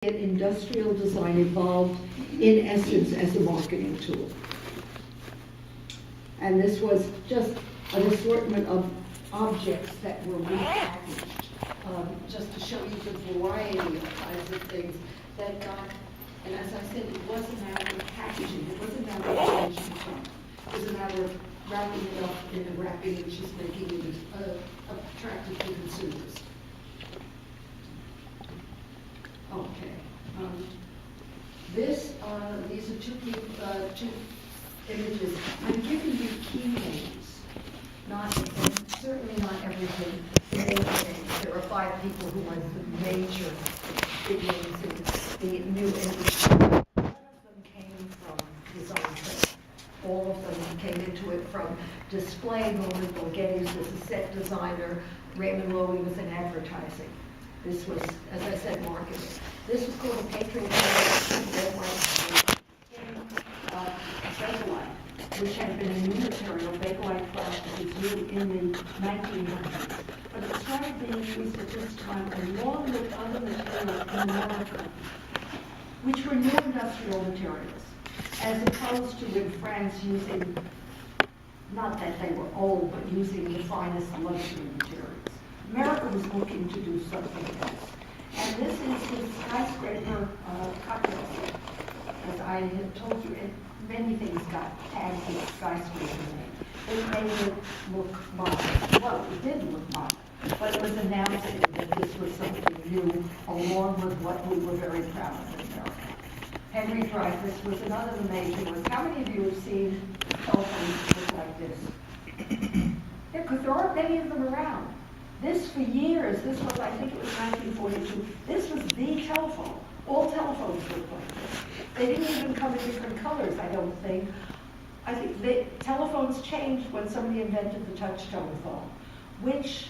Industrial design evolved in essence as a marketing tool. And this was just an assortment of objects that were repackaged, just to show you the variety of kinds of things that got, and as I said, it wasn't a matter of packaging, it wasn't a matter of changing the top. It was a matter of wrapping it up in a wrapping and just making it attractive to consumers. Okay. These are two images. I'm giving you key names, certainly not everything. There are 5 people who are the major big names in the new industry. None of them came from design trade. All of them came into it from display. Norman Bulghetti's was a set designer. Raymond Loewy was in advertising. This was, as I said, marketing. This was called a Patriot red, white, Bakelite, which had been a new material. Bakelite plastic was new in the 1900s. But it started being used at this time along with other materials in America, which were new industrial materials, as opposed to in France using, not that they were old, but using the finest luxury materials. America was looking to do something else. And this is his skyscraper cocktail set. As I had told you, many things got tagged with skyscraper name. It made it look modern. Well, it did look modern, but it was announcing that this was something new, along with what we were very proud of in America. Henry Dreyfuss was another of the major ones. How many of you have seen telephones look like this? Yeah, because there aren't many of them around. This, for years, this was, I think it was 1942, this was the telephone. All telephones looked like this. They didn't even come in different colors, I don't think. I think the telephones changed when somebody invented the touch tone phone, which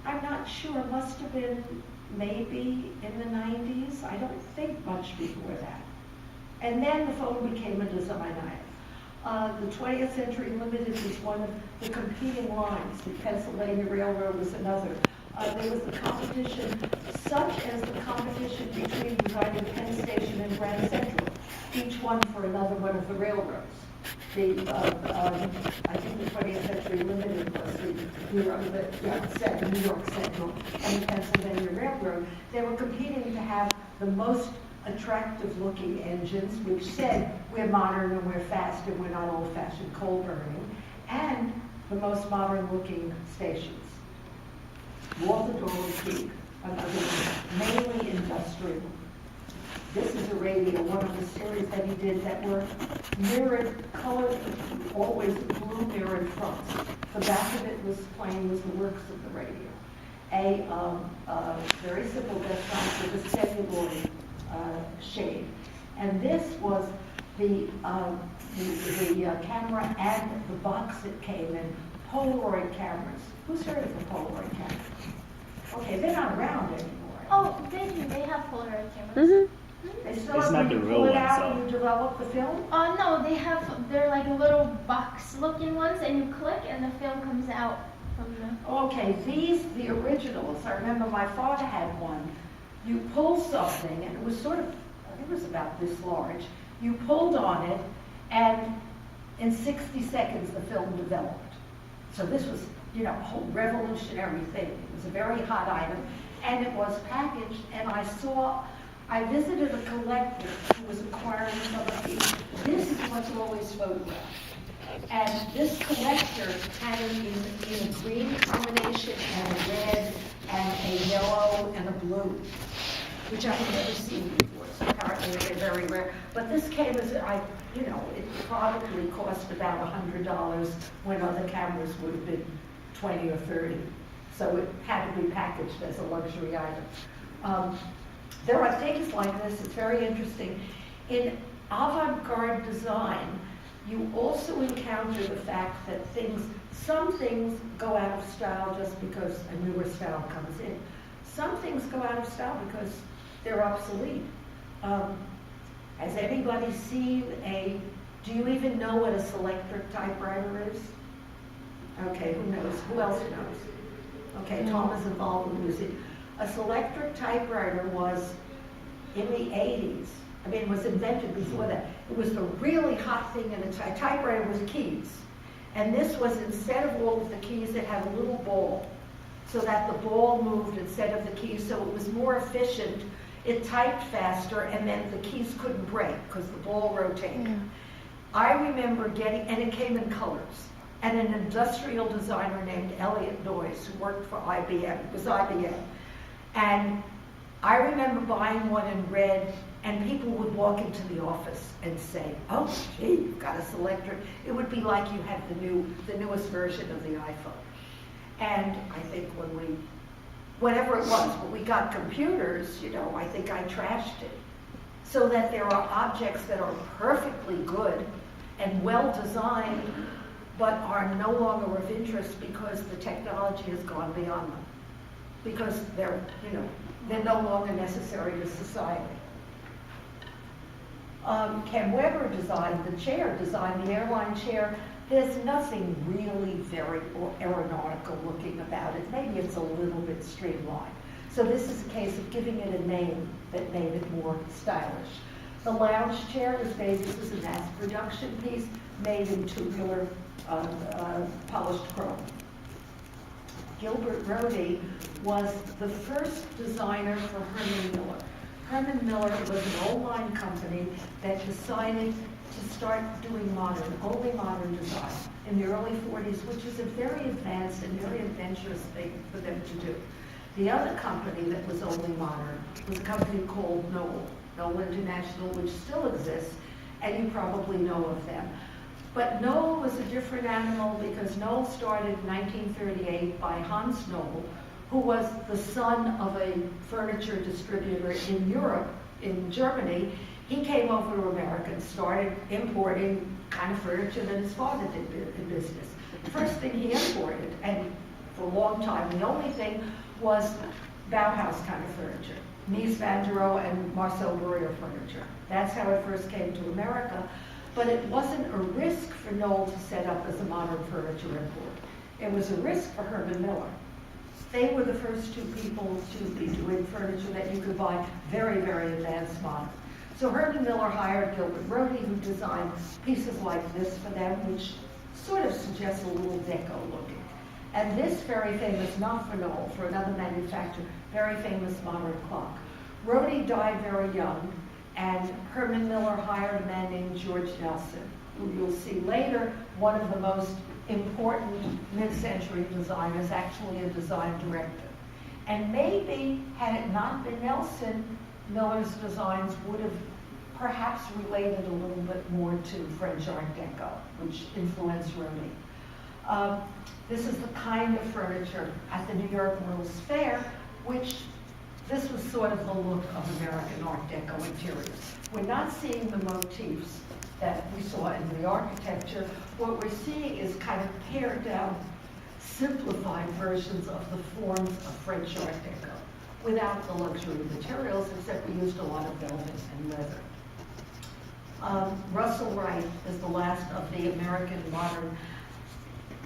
I'm not sure must have been maybe in the 90s. I don't think much before that. And then the phone became a design item. The 20th Century Limited was one of the competing lines. The Pennsylvania Railroad was another. There was the competition, such as the competition between dividing Penn Station and Grand Central, each one for another one of the railroads. I think the 20th Century Limited was the New York Central and the Pennsylvania Railroad. They were competing to have the most attractive looking engines, which said we're modern and we're fast and we're not old-fashioned coal burning, and the most modern looking stations. Walter Dolan Peak, another one, mainly industrial. This is a radio, one of the series that he did that were mirrored, colored, always blue mirrored fronts. The back of it was plain, was the works of the radio. A very simple desktop with a celluloid shade. And this was the camera and the box it came in, Polaroid cameras. Who's heard of the Polaroid camera? Okay, they're not around anymore. Oh, they have Polaroid cameras. Mm-hmm. They still have, when you pull it out and you develop the film? No, they're like little box-looking ones, and you click, and the film comes out from the... Okay, the originals, I remember my father had one. You pull something, and it was sort of, it was about this large. You pulled on it, and in 60 seconds, the film developed. So this was, a whole revolutionary thing. It was a very hot item, and it was packaged, and I visited a collector who was acquiring some of these. This is what's always photographed. And this collector had it in a green combination and a red and a yellow and a blue, which I had never seen before. So apparently they're very rare. But this came as, it probably cost about $100 when other cameras would have been 20 or 30. So it had to be packaged as a luxury item. There are things like this, it's very interesting. In avant-garde design, you also encounter the fact that some things go out of style just because a newer style comes in. Some things go out of style because they're obsolete. Has anybody seen do you even know what a Selectric typewriter is? Okay, who knows? Who else knows? Okay, Tom is involved with music. A Selectric typewriter was in the 80s. I mean, it was invented before that. It was the really hot thing in a typewriter was keys. And this was, instead of all of the keys, it had a little ball, so that the ball moved instead of the keys, so it was more efficient. It typed faster, and then the keys couldn't break because the ball rotated. Yeah. I remember getting, and it came in colors, and an industrial designer named Elliot Noyes, who worked for IBM, it was IBM. And I remember buying one in red, and people would walk into the office and say, oh, gee, you've got a selector. It would be like you had the newest version of the iPhone. And I think whatever it was, when we got computers, you know, I think I trashed it. So that there are objects that are perfectly good and well designed, but are no longer of interest because the technology has gone beyond them. Because they're no longer necessary to society. Ken Weber designed the airline chair. There's nothing really very aeronautical looking about it. Maybe it's a little bit streamlined. So this is a case of giving it a name that made it more stylish. The lounge chair was made, this is a mass production piece, made in tubular polished chrome. Gilbert Rohde was the first designer for Herman Miller. Herman Miller was an old line company that decided to start doing only modern design in the early 40s, which was a very advanced and very adventurous thing for them to do. The other company that was only modern was a company called Knoll International, which still exists, and you probably know of them. But Knoll was a different animal because Knoll started in 1938 by Hans Knoll, who was the son of a furniture distributor in Europe, in Germany. He came over to America and started importing kind of furniture that his father did in business. The first thing he imported, and for a long time, the only thing was Bauhaus kind of furniture. Mies van der Rohe and Marcel Breuer furniture. That's how it first came to America. But it wasn't a risk for Knoll to set up as a modern furniture import. It was a risk for Herman Miller. They were the first two people to be doing furniture that you could buy very, very advanced modern. So Herman Miller hired Gilbert Rohde, who designed pieces like this for them, which sort of suggests a little deco looking. And this very famous, not for Knoll, for another manufacturer, very famous modern clock. Rohde died very young, and Herman Miller hired a man named George Nelson, who you'll see later, one of the most important mid-century designers, actually a design director. And maybe, had it not been Nelson, Miller's designs would have perhaps related a little bit more to French Art Deco, which influenced Rohde. This is the kind of furniture at the New York World's Fair, which this was sort of the look of American Art Deco interiors. We're not seeing the motifs that we saw in the architecture. What we're seeing is kind of pared down, simplified versions of the forms of French Art Deco, without the luxury materials, except we used a lot of velvet and leather. Russell Wright is the last of the American modern.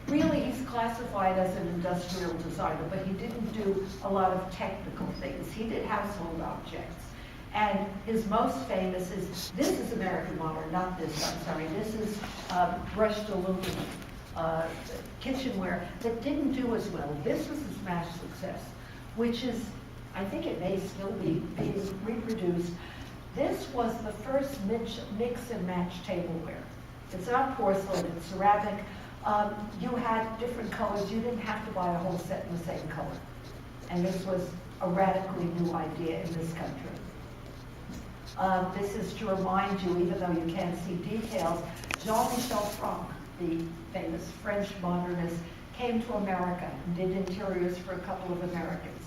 Really, he's classified as an industrial designer, but he didn't do a lot of technical things. He did household objects. And his most famous is, this is American modern, not this, I'm sorry. This is brushed aluminum kitchenware that didn't do as well. This was a smash success, which is, I think it may still be being reproduced. This was the first mix and match tableware. It's not porcelain, it's ceramic. You had different colors. You didn't have to buy a whole set in the same color. And this was a radically new idea in this country. This is to remind you, even though you can't see details, Jean-Michel Franck, the famous French modernist, came to America and did interiors for a couple of Americans,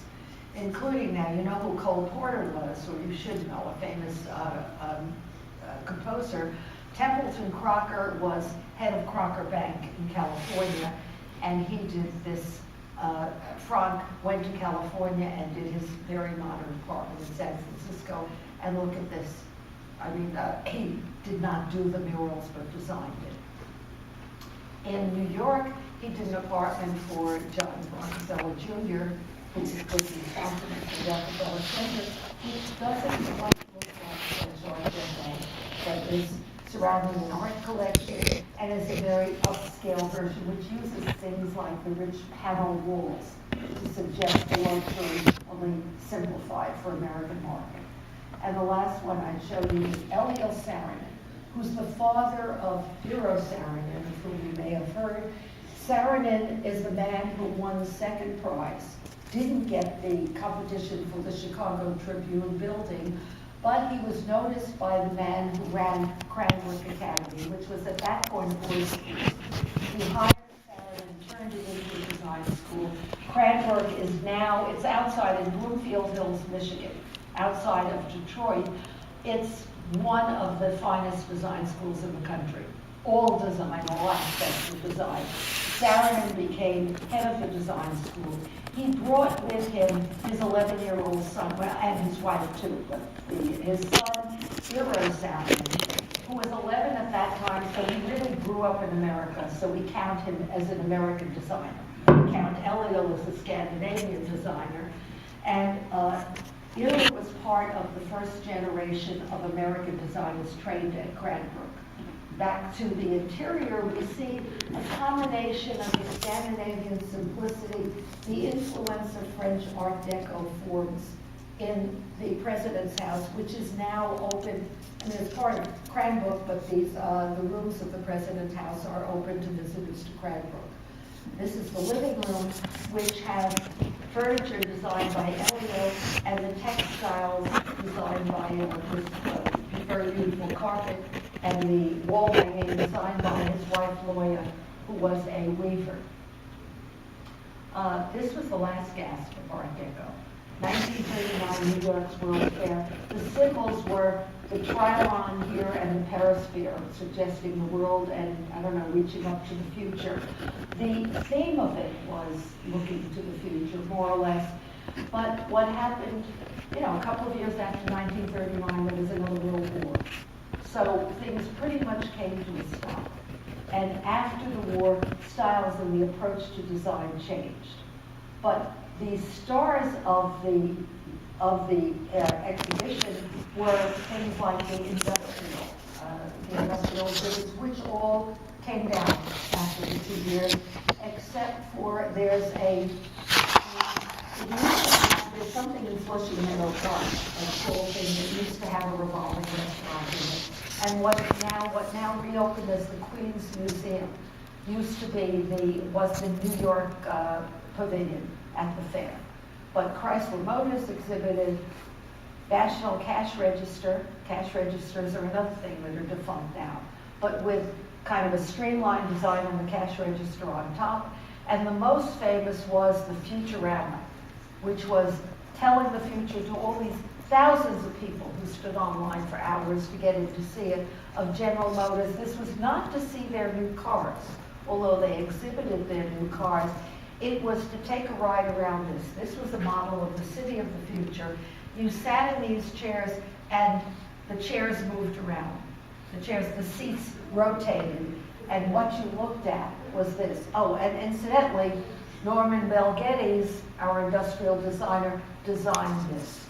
including, now you know who Cole Porter was, or you should know, a famous composer. Templeton Crocker was head of Crocker Bank in California, and he did this. Franck went to California and did his very modern apartment in San Francisco, and look at this. I mean, he did not do the murals, but designed it. In New York, he did an apartment for John Rockefeller Jr., which is the fountain at the Rockefeller Center. He doesn't like is surrounding an art collection and is a very upscale version, which uses things like the rich panel walls to suggest the luxury only simplified for American market. And the last one I'd show you is Eliel Saarinen, who's the father of Eero Saarinen, whom you may have heard. Saarinen is the man who won the second prize, didn't get the competition for the Chicago Tribune building, but he was noticed by the man who ran Cranbrook Academy, which was at that point a boys' school. He hired Saarinen, turned it into a design school. Cranbrook is now, it's outside in Bloomfield Hills, Michigan, outside of Detroit. It's one of the finest design schools in the country. All design, all aspects of design. Saarinen became head of the design school. He brought with him his 11-year-old son, well, and his wife too, but his son, Eero Saarinen, who was 11 at that time, so he really grew up in America, so we count him as an American designer. We count Eliel as a Scandinavian designer, and Eero was part of the first generation of American designers trained at Cranbrook. Back to the interior, we see a combination of the Scandinavian simplicity, the influence of French Art Deco forms in the President's House, which is now open. I mean, it's part of Cranbrook, but the rooms of the President's House are open to visitors to Cranbrook. This is the living room, which has furniture designed by Eliel and the textiles designed by with very beautiful carpet, and the wall hanging designed by his wife Loya, who was a weaver. This was the last gasp of Art Deco. 1939 New York's World's Fair. The symbols were the trilon here and the perisphere, suggesting the world and, I don't know, reaching up to the future. The theme of it was looking to the future, more or less. But what happened, you know, a couple of years after 1939, there was another World War. So things pretty much came to a stop. And after the war, styles and the approach to design changed. But the stars of the exhibition were things like the industrial goods, which all came down after the 2 years, except for there's something in Flushing Meadow Park, a whole thing that used to have a revolving restaurant in it. And what now reopened as the Queens Museum used to be was the New York Pavilion at the fair. But Chrysler Motors exhibited, National Cash Register. Cash registers are another thing that are defunct now, but with kind of a streamlined design on the cash register on top. And the most famous was the Futurama, which was telling the future to all these thousands of people who stood online for hours to get in to see it, of General Motors. This was not to see their new cars, although they exhibited their new cars. It was to take a ride around this. This was a model of the city of the future. You sat in these chairs and the chairs moved around. The seats rotated, and what you looked at was this. Oh, and incidentally, Norman Bel Geddes, our industrial designer, designed this.